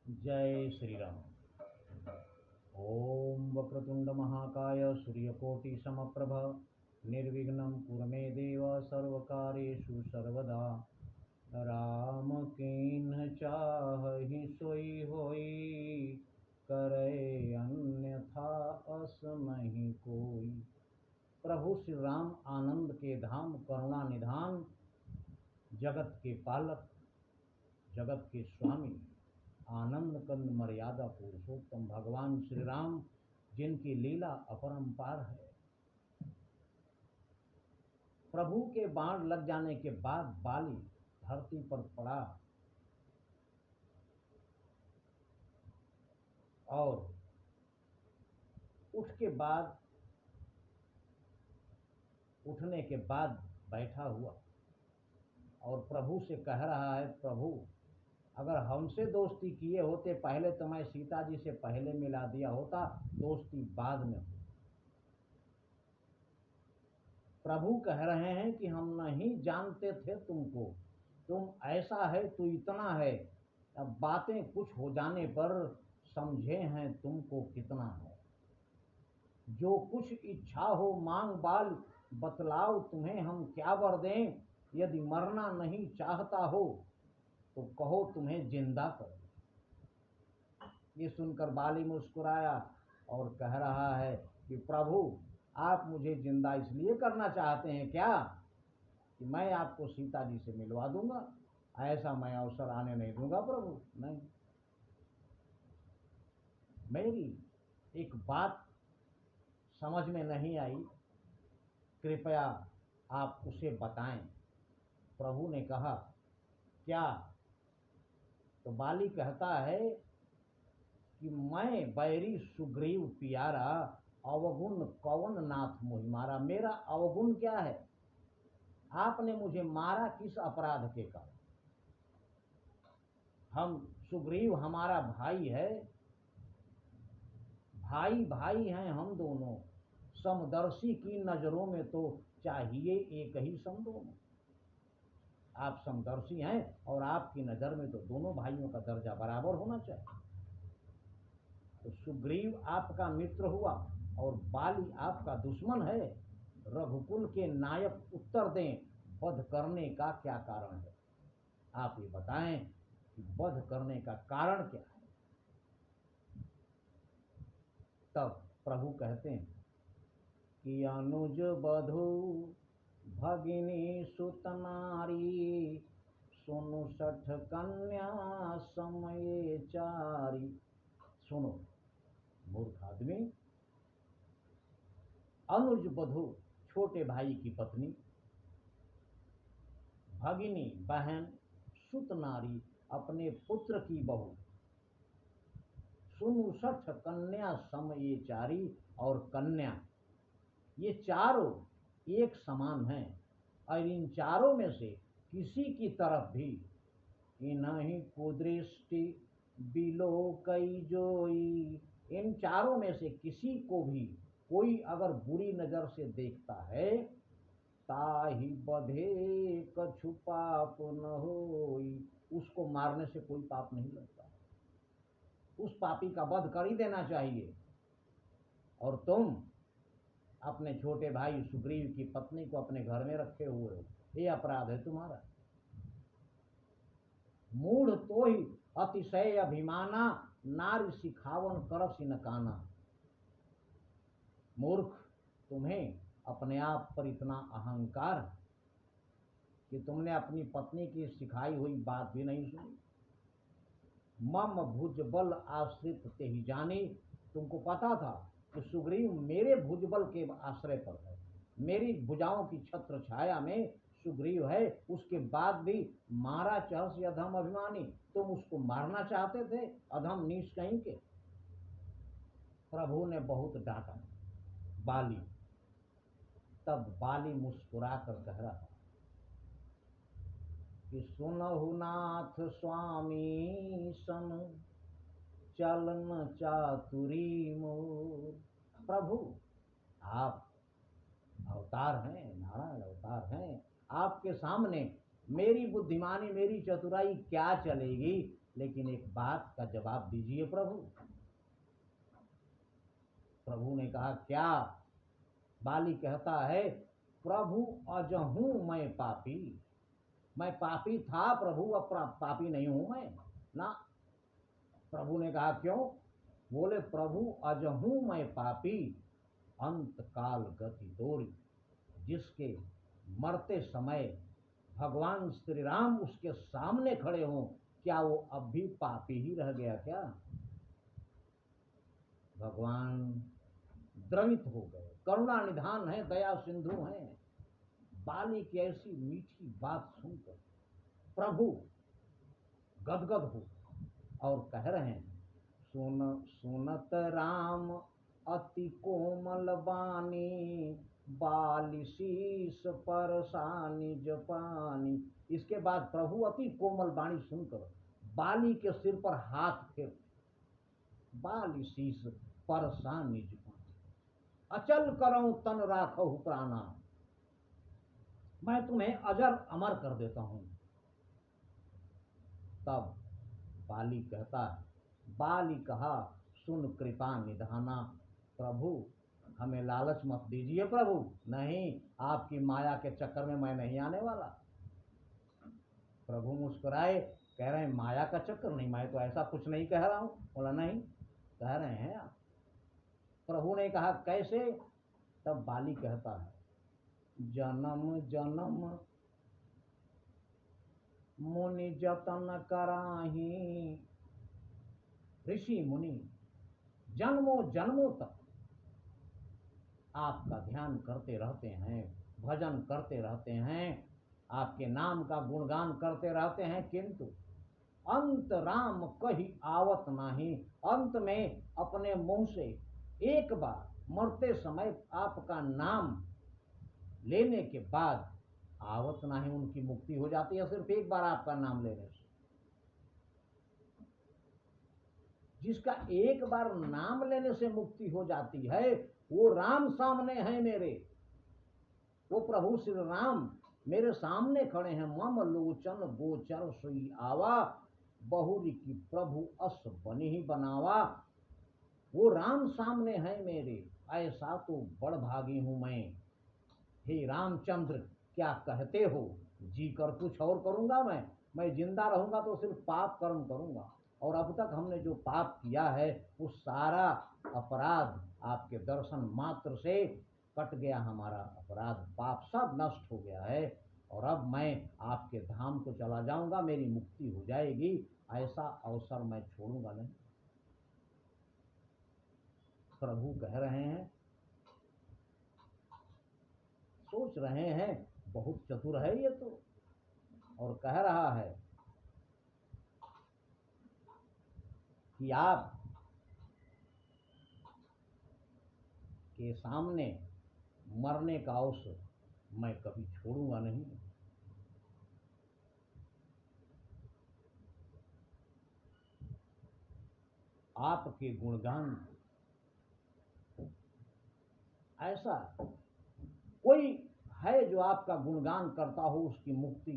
जय श्री राम। ओम वक्रतुंड महाकाय सूर्यकोटि समप्रभ निर्विघ्नं कुरु मे देव सर्वकार्येषु सर्वदा। राम कीन्ह चाहि सोई होई, करे अन्यथा असमहि कोई। प्रभु श्री राम आनंद के धाम, करुणा निधान, जगत के पालक, जगत के स्वामी, आनंद कंद मर्यादा पुरुषोत्तम भगवान श्री राम, जिनकी लीला अपरंपार है। प्रभु के बाण लग जाने के बाद बाली धरती पर पड़ा और उठने के बाद बैठा हुआ और प्रभु से कह रहा है, प्रभु अगर हमसे दोस्ती किए होते पहले तो मैं सीता जी से पहले मिला दिया होता, दोस्ती बाद में हो। प्रभु कह रहे हैं कि हम नहीं जानते थे तुमको, तुम ऐसा है, तू इतना है। अब बातें कुछ हो जाने पर समझे हैं तुमको कितना है। जो कुछ इच्छा हो मांग बाल, बतलाओ तुम्हें हम क्या वर दें। यदि मरना नहीं चाहता हो तो कहो तुम्हें जिंदा कर दें। ये सुनकर बाली मुस्कुराया और कह रहा है कि प्रभु आप मुझे जिंदा इसलिए करना चाहते हैं क्या कि मैं आपको सीता जी से मिलवा दूंगा? ऐसा मैं अवसर आने नहीं दूंगा प्रभु, नहीं। मेरी एक बात समझ में नहीं आई, कृपया आप उसे बताएं। प्रभु ने कहा, क्या? तो बाली कहता है कि मैं बैरी सुग्रीव पियारा, अवगुण कौन नाथ मोहि मारा। मेरा अवगुण क्या है? आपने मुझे मारा किस अपराध के कारण? हम सुग्रीव हमारा भाई है, भाई भाई हैं हम दोनों। समदर्शी की नजरों में तो चाहिए एक ही सम दोनों। आप समदर्शी हैं और आपकी नजर में तो दोनों भाइयों का दर्जा बराबर होना चाहिए। तो सुग्रीव आपका मित्र हुआ और बाली आपका दुश्मन है। रघुकुल के नायक उत्तर दें, वध करने का क्या कारण है? आप ये बताएं कि वध करने का कारण क्या है। तब प्रभु कहते हैं कि अनुज बधु भगिनी सुत नारी, सुनु सठ कन्या समय चारी। सुनो मूर्ख आदमी, अनुज बधु छोटे भाई की पत्नी, भगिनी बहन, सुत नारी अपने पुत्र की बहू, सुनु सठ कन्या समय चारी और कन्या, ये चारों एक समान हैं। और इन चारों में से किसी की तरफ भी इन्हीं कुदृष्टि बिलो कई जोई, इन चारों में से किसी को भी कोई अगर बुरी नजर से देखता है, ताहि बधे कछु पाप न होई, उसको मारने से कोई पाप नहीं लगता। उस पापी का वध कर ही देना चाहिए। और तुम अपने छोटे भाई सुग्रीव की पत्नी को अपने घर में रखे हुए हो, ये अपराध है तुम्हारा। मूढ़ तो ही अतिशय अभिमाना, नारी सिखावन करसी न काना। मूर्ख, तुम्हें अपने आप पर इतना अहंकार कि तुमने अपनी पत्नी की सिखाई हुई बात भी नहीं सुनी। मम भुजबल आश्रित ते ही जानी, तुमको पता था कि सुग्रीव मेरे भुजबल के आश्रय पर है, मेरी भुजाओं की छत्र छाया में सुग्रीव है, उसके बाद भी मारा चहस अधम अभिमानी। तुम उसको मारना चाहते थे, अधम नीच कहीं के। प्रभु ने बहुत डांटा बाली। तब बाली मुस्कुरा कर कह रहा कि सुनहु नाथ स्वामी सन, चलन चातुरी मोर। प्रभु आप अवतार हैं, नारायण अवतार हैं, आपके सामने मेरी बुद्धिमानी, मेरी चतुराई क्या चलेगी? लेकिन एक बात का जवाब दीजिए प्रभु। प्रभु ने कहा क्या? बाली कहता है प्रभु अजहूं मैं पापी। मैं पापी था प्रभु, अब पापी नहीं हूं मैं ना। प्रभु ने कहा क्यों? बोले प्रभु अजहूं मैं पापी, अंत काल गति दोरी। जिसके मरते समय भगवान श्री राम उसके सामने खड़े हों, क्या वो अब भी पापी ही रह गया क्या? भगवान द्रवित हो गए। करुणा निधान है, दया सिंधु है। बाली की ऐसी मीठी बात सुनकर प्रभु गदगद हो और कह रहे हैं सुनत राम अति कोमल बानी, बाली शीस परसानी जपानी। इसके बाद प्रभु अति कोमल बाणी सुनकर बाली के सिर पर हाथ फेर, बाली शीस परसानी जपानी, अचल करऊं तन राखहु प्राणा। मैं तुम्हें अजर अमर कर देता हूं। तब बाली कहता है, बाली कहा सुन कृपा निधाना। प्रभु हमें लालच मत दीजिए प्रभु, नहीं आपकी माया के चक्कर में मैं नहीं आने वाला। प्रभु मुस्कुराए, कह रहे हैं माया का चक्कर नहीं, मैं तो ऐसा कुछ नहीं कह रहा हूं। बोला नहीं कह रहे हैं आप। प्रभु ने कहा कैसे? तब बाली कहता है जन्म जन्म मुनि जतन कराही। ऋषि मुनि जन्मों जन्मों तक आपका ध्यान करते रहते हैं, भजन करते रहते हैं, आपके नाम का गुणगान करते रहते हैं, किंतु अंत राम कही आवत नहीं। अंत में अपने मुंह से एक बार मरते समय आपका नाम लेने के बाद आवत नहीं, उनकी मुक्ति हो जाती है सिर्फ एक बार आपका नाम लेने से। जिसका एक बार नाम लेने से मुक्ति हो जाती है वो राम सामने है मेरे, वो प्रभु श्री राम मेरे सामने खड़े हैं। मम लोचन गोचर सुई आवा, बहुरी की प्रभु अस बनी ही बनावा। वो राम सामने है मेरे, ऐसा तो बड़ भागी हूं मैं। हे रामचंद्र क्या कहते हो? जी कर कुछ और करूंगा मैं जिंदा रहूंगा तो सिर्फ पाप कर्म करूंगा, और अब तक हमने जो पाप किया है वो सारा अपराध आपके दर्शन मात्र से कट गया। हमारा अपराध पाप सब नष्ट हो गया है, और अब मैं आपके धाम को चला जाऊंगा, मेरी मुक्ति हो जाएगी। ऐसा अवसर मैं छोड़ूंगा नहीं। प्रभु कह रहे हैं, सोच रहे हैं बहुत चतुर है ये तो, और कह रहा है कि आप के सामने मरने का अवसर मैं कभी छोड़ूंगा नहीं। आपके गुणगान ऐसा कोई है जो आपका गुणगान करता हो उसकी मुक्ति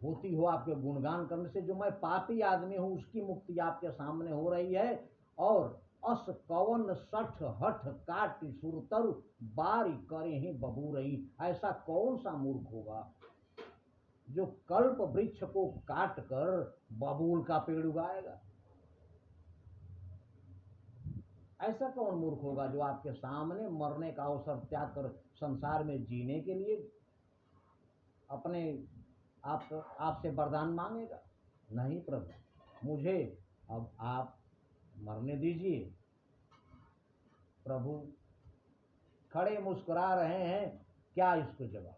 होती हो, आपके गुणगान करने से। जो मैं पापी आदमी हूं उसकी मुक्ति आपके सामने हो रही है। और अस कवन सठ हठ काटि सुरतरु, बारी करे ही बबू रही। ऐसा कौन सा मूर्ख होगा जो कल्प वृक्ष को काट कर बबूल का पेड़ उगाएगा? ऐसा कौन मूर्ख होगा जो आपके सामने मरने का अवसर त्याग कर संसार में जीने के लिए अपने आपसे वरदान मांगेगा? नहीं प्रभु, मुझे अब आप मरने दीजिए। प्रभु खड़े मुस्कुरा रहे हैं, क्या इसको जवाब?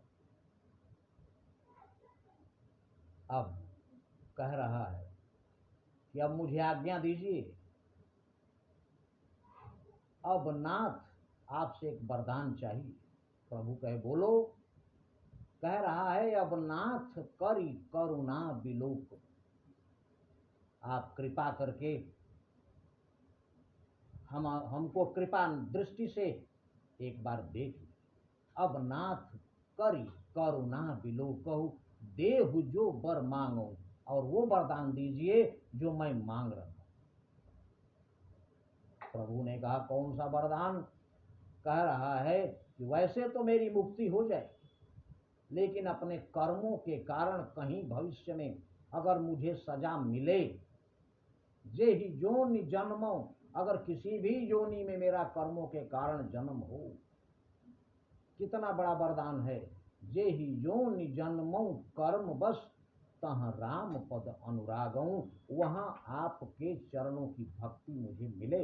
अब कह रहा है कि अब मुझे आज्ञा दीजिए। अब नाथ आपसे एक वरदान चाहिए। प्रभु कहे बोलो। कह रहा है अब नाथ करी करुणा विलोक, आप कृपा करके हमको कृपा दृष्टि से एक बार देख। अब नाथ करी करुणा विलोकहु, देहु जो बर मांगो। और वो वरदान दीजिए जो मैं मांग रहा हूं। प्रभु ने कहा, कौन सा वरदान? कह रहा है कि वैसे तो मेरी मुक्ति हो जाए, लेकिन अपने कर्मों के कारण कहीं भविष्य में अगर मुझे सजा मिले, जे ही जोनि जन्मों, अगर किसी भी योनि में मेरा कर्मों के कारण जन्म हो, कितना बड़ा वरदान है। जे ही योनि जन्मों कर्म बस, तह राम पद अनुरागों, वहां आपके चरणों की भक्ति मुझे मिले।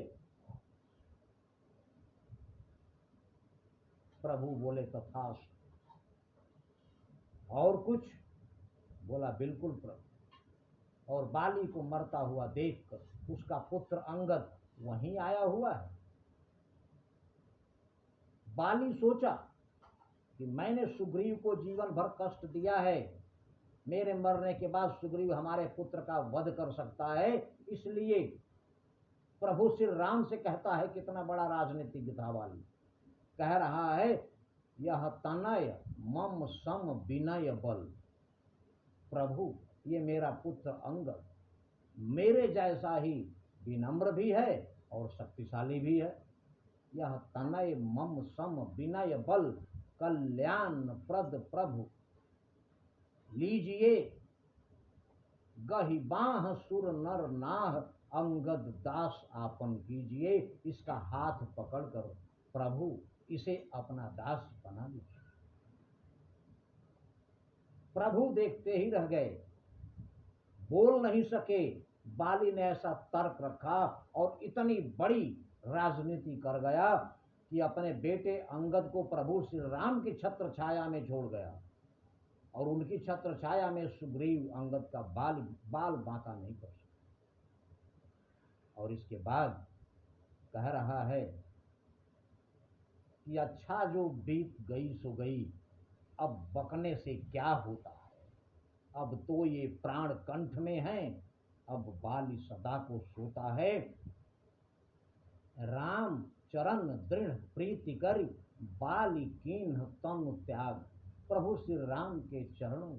प्रभु बोले तथास्तु। और कुछ? बोला बिल्कुल प्रभु। और बाली को मरता हुआ देखकर उसका पुत्र अंगद वहीं आया हुआ है। बाली सोचा कि मैंने सुग्रीव को जीवन भर कष्ट दिया है, मेरे मरने के बाद सुग्रीव हमारे पुत्र का वध कर सकता है, इसलिए प्रभु श्री राम से कहता है, कितना बड़ा राजनीतिज्ञ था बाली, कह रहा है, यह तनय मम सम विनय बल। प्रभु, ये मेरा पुत्र अंगद मेरे जैसा ही विनम्र भी है और शक्तिशाली भी है। यह तनय मम सम विनय बल, कल्याण प्रद प्रभु लीजिए, गहि बाह सुर नर नाह, अंगद दास आपन कीजिए। इसका हाथ पकड़कर प्रभु इसे अपना दास बना लीजिए। प्रभु देखते ही रह गए, बोल नहीं सके। बाली ने ऐसा तर्क रखा और इतनी बड़ी राजनीति कर गया कि अपने बेटे अंगद को प्रभु श्री राम की छत्र छाया में छोड़ गया, और उनकी छत्र छाया में सुग्रीव अंगद का बाल बांका नहीं कर सका। और इसके बाद कह रहा है कि अच्छा जो बीत गई सो गई, अब बकने से क्या होता है, अब तो ये प्राण कंठ में है, अब बाली सदा को सोता है। राम चरण दृढ़ प्रीति कर, बाली कीन्ह तनु त्याग। प्रभु श्री राम के चरणों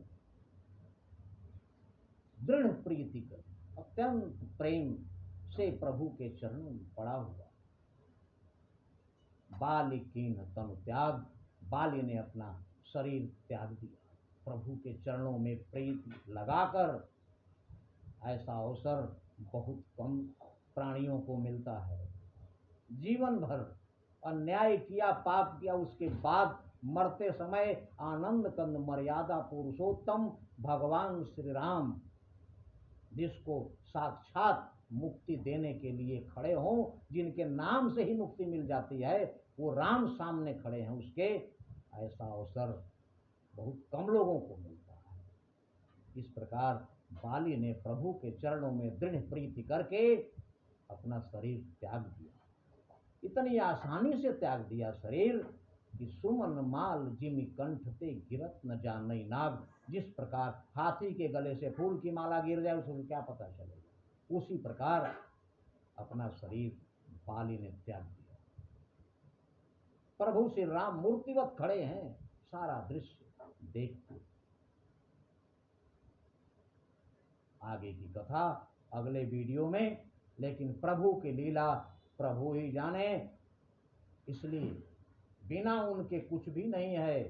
दृढ़ प्रीति कर, अत्यंत प्रेम से प्रभु के चरणों में पड़ा हुआ। बाली कीन्ह तनु त्याग, बाली ने अपना शरीर त्याग दिया प्रभु के चरणों में प्रीति लगाकर। ऐसा अवसर बहुत कम प्राणियों को मिलता है। जीवन भर अन्याय किया, पाप किया, उसके बाद मरते समय आनंद कंद मर्यादा पुरुषोत्तम भगवान श्री राम, जिसको साक्षात मुक्ति देने के लिए खड़े हों, जिनके नाम से ही मुक्ति मिल जाती है, वो राम सामने खड़े हैं उसके। ऐसा अवसर बहुत कम लोगों को मिलता है। इस प्रकार बाली ने प्रभु के चरणों में दृढ़ प्रीति करके अपना शरीर त्याग दिया। इतनी आसानी से त्याग दिया शरीर कि सुमन माल जिमि कंठ ते गिरत न जानई नाग। जिस प्रकार हाथी के गले से फूल की माला गिर जाए उसको क्या पता चलेगा, उसी प्रकार अपना शरीर बाली ने त्याग दिया। प्रभु श्री राम मूर्तिवत खड़े हैं, सारा दृश्य देखते। आगे की कथा अगले वीडियो में, लेकिन प्रभु की लीला प्रभु ही जाने, इसलिए बिना उनके कुछ भी नहीं है।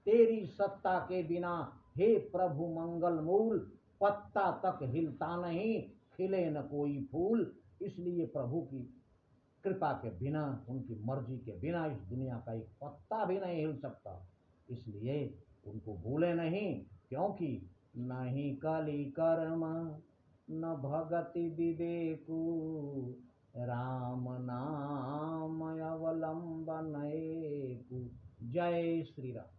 तेरी सत्ता के बिना हे प्रभु मंगल मूल, पत्ता तक हिलता नहीं, खिले न कोई फूल। इसलिए प्रभु की कृपा के बिना, उनकी मर्जी के बिना इस दुनिया का एक पत्ता भी नहीं हिल सकता। इसलिए उनको भूले नहीं, क्योंकि नहीं कली कर्म न भगति विवेकु, राम नाम अवलंबन एकु। जय श्री राम।